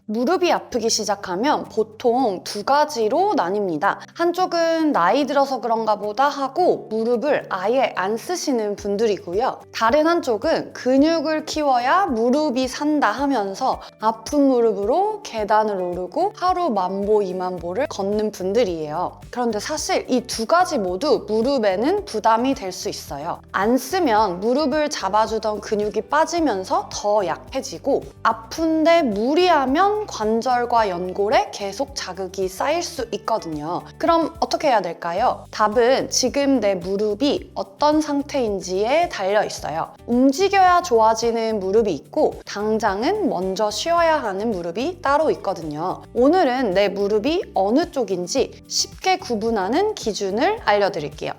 무릎이 아프기 시작하면 보통 두 가지로 나뉩니다. 한쪽은 나이 들어서 그런가 보다 하고 무릎을 아예 안 쓰시는 분들이고요. 다른 한쪽은 근육을 키워야 무릎이 산다 하면서 아픈 무릎으로 계단을 오르고 하루 10,000보, 20,000보를 걷는 분들이에요. 그런데 사실 이 두 가지 모두 무릎에는 부담이 될 수 있어요. 안 쓰면 무릎을 잡아주던 근육이 빠지면서 더 약해지고, 아픈데 무리하면 관절과 연골에 계속 자극이 쌓일 수 있거든요. 그럼 어떻게 해야 될까요? 답은 지금 내 무릎이 어떤 상태인지에 달려 있어요. 움직여야 좋아지는 무릎이 있고 당장은 먼저 쉬어야 하는 무릎이 따로 있거든요. 오늘은 내 무릎이 어느 쪽인지 쉽게 구분하는 기준을 알려드릴게요.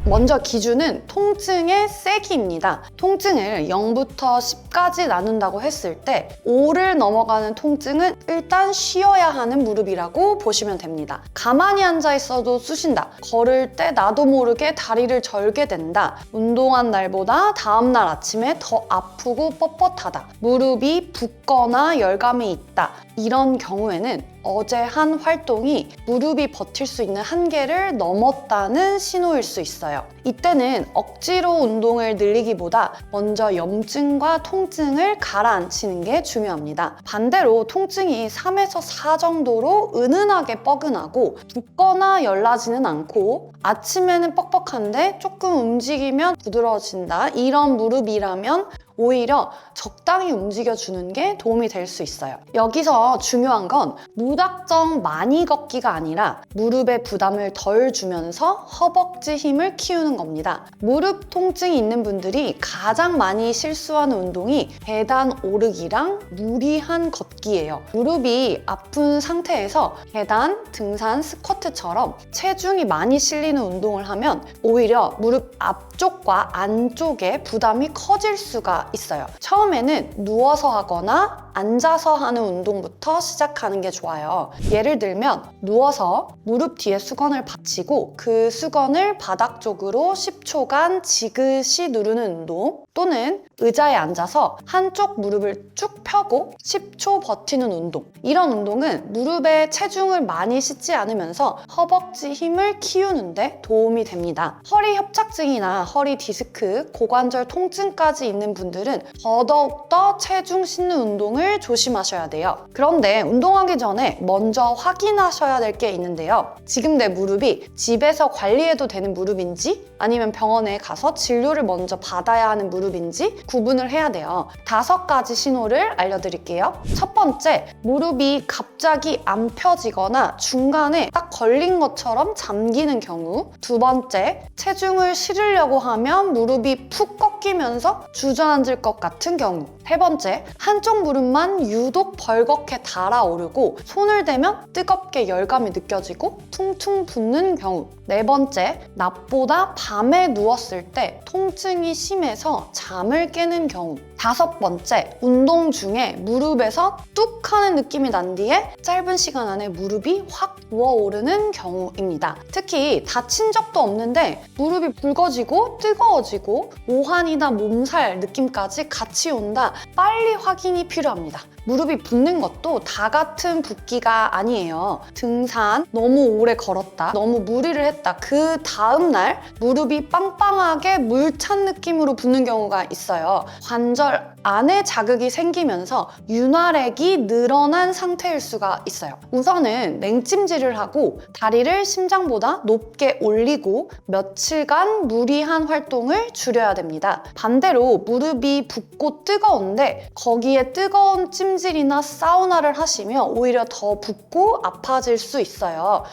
먼저 기준은 통증의 세기입니다. 통증을 0부터 10까지 나눈다고 했을 때 5를 넘어가는 통증은 일단 쉬어야 하는 무릎이라고 보시면 됩니다. 가만히 앉아 있어도 쑤신다. 걸을 때 나도 모르게 다리를 절게 된다. 운동한 날보다 다음날 아침에 더 아프고 뻣뻣하다. 무릎이 붓거나 열감이 있다. 이런 경우에는 어제 한 활동이 무릎이 버틸 수 있는 한계를 넘었다는 신호일 수 있어요. 이때는 억지로 운동을 늘리기보다 먼저 염증과 통증을 가라앉히는 게 중요합니다. 반대로 통증이 3에서 4 정도로 은은하게 뻐근하고 붓거나 열나지는 않고 아침에는 뻑뻑한데 조금 움직이면 부드러워진다, 이런 무릎이라면 오히려 적당히 움직여주는 게 도움이 될 수 있어요. 여기서 중요한 건 무작정 많이 걷기가 아니라 무릎에 부담을 덜 주면서 허벅지 힘을 키우는 겁니다. 무릎 통증이 있는 분들이 가장 많이 실수하는 운동이 계단 오르기랑 무리한 걷기예요. 무릎이 아픈 상태에서 계단, 등산, 스쿼트처럼 체중이 많이 실리는 운동을 하면 오히려 무릎 앞쪽과 안쪽에 부담이 커질 수가 있어요. 처음에는 누워서 하거나 앉아서 하는 운동부터 시작하는 게 좋아요. 예를 들면 누워서 무릎 뒤에 수건을 받치고 그 수건을 바닥 쪽으로 10초간 지그시 누르는 운동, 또는 의자에 앉아서 한쪽 무릎을 쭉 펴고 10초 버티는 운동. 이런 운동은 무릎에 체중을 많이 싣지 않으면서 허벅지 힘을 키우는데 도움이 됩니다. 허리 협착증이나 허리 디스크, 고관절 통증까지 있는 분들은 더더욱더 체중 싣는 운동을 조심하셔야 돼요. 그런데 운동하기 전에 먼저 확인하셔야 될 게 있는데요. 지금 내 무릎이 집에서 관리해도 되는 무릎인지 아니면 병원에 가서 진료를 먼저 받아야 하는 무릎인지 구분을 해야 돼요. 5가지 신호를 알려드릴게요. 첫 번째, 무릎이 갑자기 안 펴지거나 중간에 딱 걸린 것처럼 잠기는 경우. 두 번째, 체중을 실으려고 하면 무릎이 푹 꺾이면서 주저앉을 것 같은 경우. 세 번째, 한쪽 무릎만 유독 벌겋게 달아오르고 손을 대면 뜨겁게 열감이 느껴지고 퉁퉁 붓는 경우. 네 번째, 낮보다 밤에 누웠을 때 통증이 심해서 잠을 깨는 경우. 5번째, 운동 중에 무릎에서 뚝 하는 느낌이 난 뒤에 짧은 시간 안에 무릎이 확 부어오르는 경우입니다. 특히 다친 적도 없는데 무릎이 붉어지고 뜨거워지고 오한이나 몸살 느낌까지 같이 온다, 빨리 확인이 필요합니다. 무릎이 붓는 것도 다 같은 붓기가 아니에요. 등산 너무 오래 걸었다, 너무 무리를 했다, 그 다음날 무릎이 빵빵하게 물찬 느낌으로 붓는 경우가 있어요. 관절 안에 자극이 생기면서 윤활액이 늘어난 상태일 수가 있어요. 우선은 냉찜질을 하고 다리를 심장보다 높게 올리고 며칠간 무리한 활동을 줄여야 됩니다. 반대로 무릎이 붓고 뜨거운데 거기에 뜨거운 찜질이나 사우나를 하시면 오히려 더 붓고 아파질 수 있어요.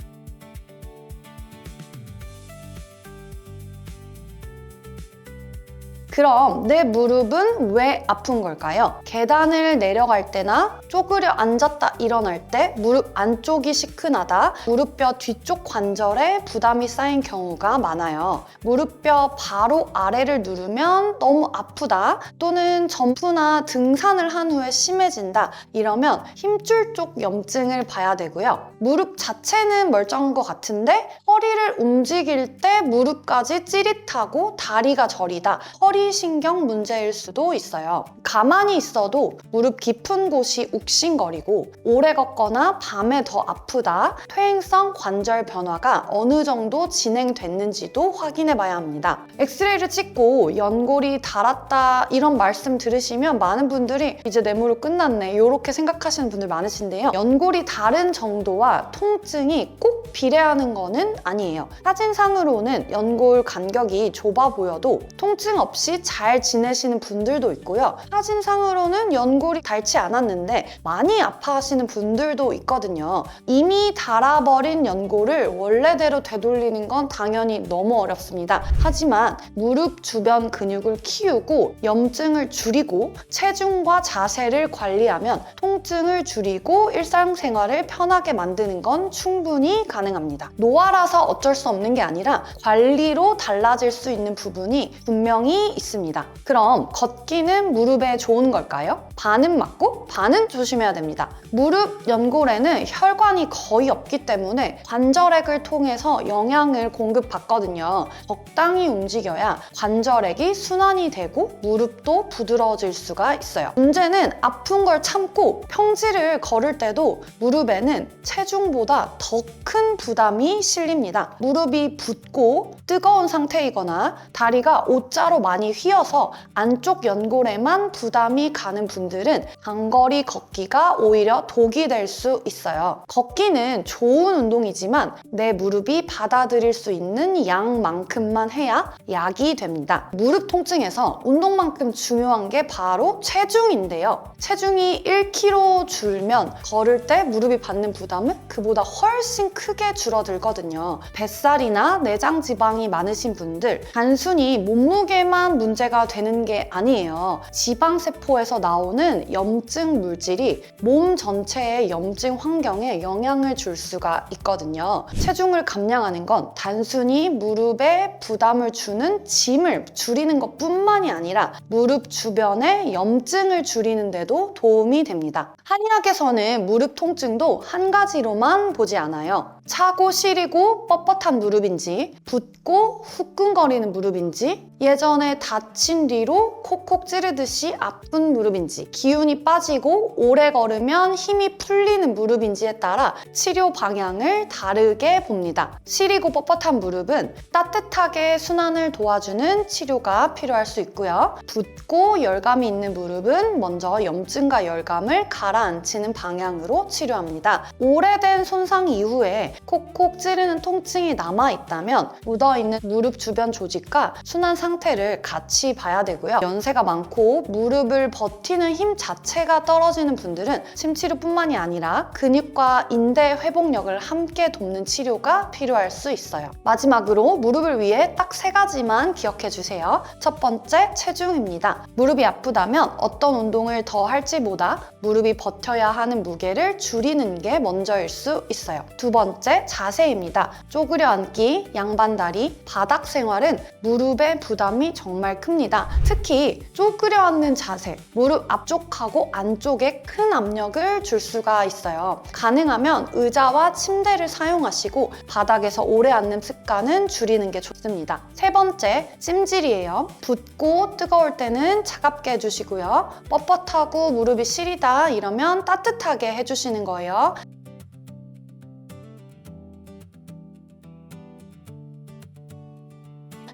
그럼 내 무릎은 왜 아픈 걸까요? 계단을 내려갈 때나 쪼그려 앉았다 일어날 때 무릎 안쪽이 시큰하다, 무릎뼈 뒤쪽 관절에 부담이 쌓인 경우가 많아요. 무릎뼈 바로 아래를 누르면 너무 아프다, 또는 점프나 등산을 한 후에 심해진다, 이러면 힘줄 쪽 염증을 봐야 되고요. 무릎 자체는 멀쩡한 것 같은데 허리를 움직일 때 무릎까지 찌릿하고 다리가 저리다, 허리 소리신경 문제일 수도 있어요. 가만히 있어도 무릎 깊은 곳이 욱신거리고 오래 걷거나 밤에 더 아프다, 퇴행성 관절 변화가 어느 정도 진행됐는지도 확인해 봐야 합니다. 엑스레이를 찍고 연골이 닳았다 이런 말씀 들으시면 많은 분들이 이제 내 무릎 끝났네 이렇게 생각하시는 분들 많으신데요. 연골이 닳은 정도와 통증이 꼭 비례하는 거는 아니에요. 사진상으로는 연골 간격이 좁아 보여도 통증 없이 잘 지내시는 분들도 있고요. 사진상으로는 연골이 닳지 않았는데 많이 아파하시는 분들도 있거든요. 이미 닳아버린 연골을 원래대로 되돌리는 건 당연히 너무 어렵습니다. 하지만 무릎 주변 근육을 키우고 염증을 줄이고 체중과 자세를 관리하면 통증을 줄이고 일상생활을 편하게 만드는 건 충분히 가능합니다. 노화라서 어쩔 수 없는 게 아니라 관리로 달라질 수 있는 부분이 분명히 있습니다. 그럼 걷기는 무릎에 좋은 걸까요? 반은 맞고 반은 조심해야 됩니다. 무릎 연골에는 혈관이 거의 없기 때문에 관절액을 통해서 영양을 공급받거든요. 적당히 움직여야 관절액이 순환이 되고 무릎도 부드러워질 수가 있어요. 문제는 아픈 걸 참고 평지를 걸을 때도 무릎에는 체중보다 더 큰 부담이 실립니다. 무릎이 붓고 뜨거운 상태이거나 다리가 옷자로 많이 휘어서 안쪽 연골에만 부담이 가는 분들은 장거리 걷기가 오히려 독이 될 수 있어요. 걷기는 좋은 운동이지만 내 무릎이 받아들일 수 있는 양만큼만 해야 약이 됩니다. 무릎 통증에서 운동만큼 중요한 게 바로 체중인데요. 체중이 1kg 줄면 걸을 때 무릎이 받는 부담은 그보다 훨씬 크게 줄어들거든요. 뱃살이나 내장 지방이 많으신 분들 단순히 몸무게만 문제가 되는 게 아니에요. 지방세포에서 나오는 염증 물질이 몸 전체의 염증 환경에 영향을 줄 수가 있거든요. 체중을 감량하는 건 단순히 무릎에 부담을 주는 짐을 줄이는 것뿐만이 아니라 무릎 주변의 염증을 줄이는 데도 도움이 됩니다. 한의학에서는 무릎 통증도 한 가지로만 보지 않아요. 차고 시리고 뻣뻣한 무릎인지, 붓고 후끈거리는 무릎인지, 예전에 다친 뒤로 콕콕 찌르듯이 아픈 무릎인지, 기운이 빠지고 오래 걸으면 힘이 풀리는 무릎인지에 따라 치료 방향을 다르게 봅니다. 시리고 뻣뻣한 무릎은 따뜻하게 순환을 도와주는 치료가 필요할 수 있고요. 붓고 열감이 있는 무릎은 먼저 염증과 열감을 가라앉히는 방향으로 치료합니다. 오래된 손상 이후에 콕콕 찌르는 통증이 남아있다면 묻어있는 무릎 주변 조직과 순환 상태를 같이 봐야 되고요. 연세가 많고 무릎을 버티는 힘 자체가 떨어지는 분들은 침치료뿐만이 아니라 근육과 인대 회복력을 함께 돕는 치료가 필요할 수 있어요. 마지막으로 무릎을 위해 딱 3가지만 기억해 주세요. 첫 번째, 체중입니다. 무릎이 아프다면 어떤 운동을 더 할지보다 무릎이 버텨야 하는 무게를 줄이는 게 먼저일 수 있어요. 두 번째, 자세입니다. 쪼그려 앉기, 양반다리, 바닥 생활은 무릎의 부담이 정말 큽니다. 특히 쪼그려 앉는 자세, 무릎 앞쪽하고 안쪽에 큰 압력을 줄 수가 있어요. 가능하면 의자와 침대를 사용하시고 바닥에서 오래 앉는 습관은 줄이는 게 좋습니다. 세 번째, 찜질이에요. 붓고 뜨거울 때는 차갑게 해주시고요. 뻣뻣하고 무릎이 시리다 이러면 따뜻하게 해주시는 거예요.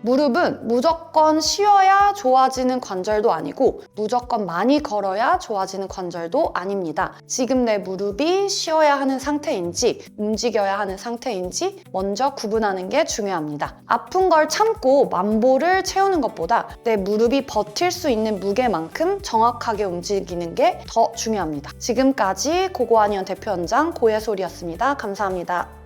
무릎은 무조건 쉬어야 좋아지는 관절도 아니고 무조건 많이 걸어야 좋아지는 관절도 아닙니다. 지금 내 무릎이 쉬어야 하는 상태인지 움직여야 하는 상태인지 먼저 구분하는 게 중요합니다. 아픈 걸 참고 만보를 채우는 것보다 내 무릎이 버틸 수 있는 무게만큼 정확하게 움직이는 게 더 중요합니다. 지금까지 고고한의원 대표원장 고예솔이었습니다. 감사합니다.